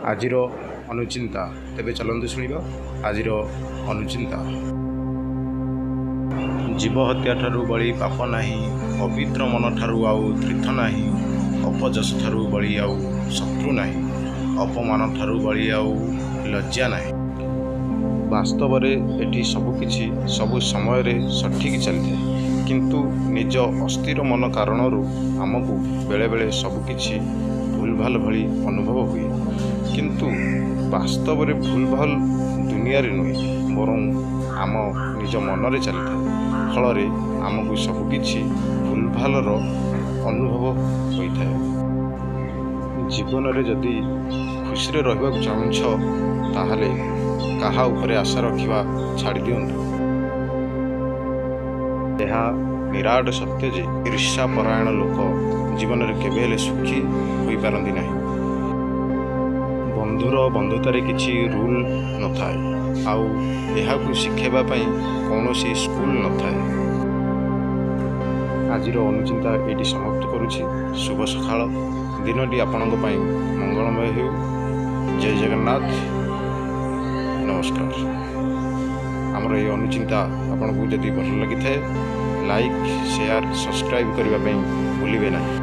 ଆଜିର ଅନୁଚିନ୍ତା। ତେବେ ଚାଲନ୍ତୁ ଶୁଣିବା ଆଜିର ଅନୁଚିନ୍ତା। ଜୀବ ହତ୍ୟା ଠାରୁ ବଳି ପାପ ନାହିଁ, ପବିତ୍ର ମନ ଠାରୁ ଆଉ ତୀର୍ଥ ନାହିଁ, ଅପଯଶ ଠାରୁ ବଳି ଆଉ ଶତ୍ରୁ ନାହିଁ, ଅପମାନ ଠାରୁ ବଳି ଆଉ ଲଜ୍ଜା ନାହିଁ। ବାସ୍ତବରେ ଏଠି ସବୁକିଛି ସବୁ ସମୟରେ ସଠିକ୍ ଚାଲିଥାଏ, କିନ୍ତୁ ନିଜ ଅସ୍ଥିର ମନ କାରଣରୁ ଆମକୁ ବେଳେବେଳେ ସବୁକିଛି ଭୁଲଭାଲ ଭଳି ଅନୁଭବ ହୁଏ। କିନ୍ତୁ ବାସ୍ତବରେ ଭୁଲଭାଲ ଦୁନିଆରେ ନୁହେଁ, ବରଂ ଆମ ନିଜ ମନରେ ଚାଲିଥାଏ। ଫଳରେ ଆମକୁ ସବୁକିଛି ଭୁଲଭାଲର ଅନୁଭବ ହୋଇଥାଏ। ଜୀବନରେ ଯଦି ଖୁସିରେ ରହିବାକୁ ଚାହୁଁଛ, ତାହେଲେ କାହା ଉପରେ ଆଶା ରଖିବା ଛାଡ଼ି ଦିଅନ୍ତୁ। ଏହା ନିରାଟ ସତ୍ୟ ଯେ ଈର୍ଷାପରାୟଣ ଲୋକ ଜୀବନରେ କେବେ ହେଲେ ସୁଖୀ ହୋଇପାରନ୍ତି ନାହିଁ। ବନ୍ଧୁର ବନ୍ଧୁତାରେ କିଛି ରୁଲ୍ ନଥାଏ, ଆଉ ଏହାକୁ ଶିଖାଇବା ପାଇଁ କୌଣସି ସ୍କୁଲ ନଥାଏ। ଆଜିର ଅନୁଚିନ୍ତା ଏଇଠି ସମାପ୍ତ କରୁଛି। ଶୁଭ ସକାଳ। ଦିନଟି ଆପଣଙ୍କ ପାଇଁ ମଙ୍ଗଳମୟ ହେଉ। ଜୟ ଜଗନ୍ନାଥ। ନମସ୍କାର। ଆମର ଏହି ଅନୁଚିନ୍ତା ଆପଣଙ୍କୁ ଯଦି ଭଲ ଲାଗିଥାଏ, ଲାଇକ୍, ସେୟାର, ସବସ୍କ୍ରାଇବ୍ କରିବା ପାଇଁ ଭୁଲିବେ ନାହିଁ।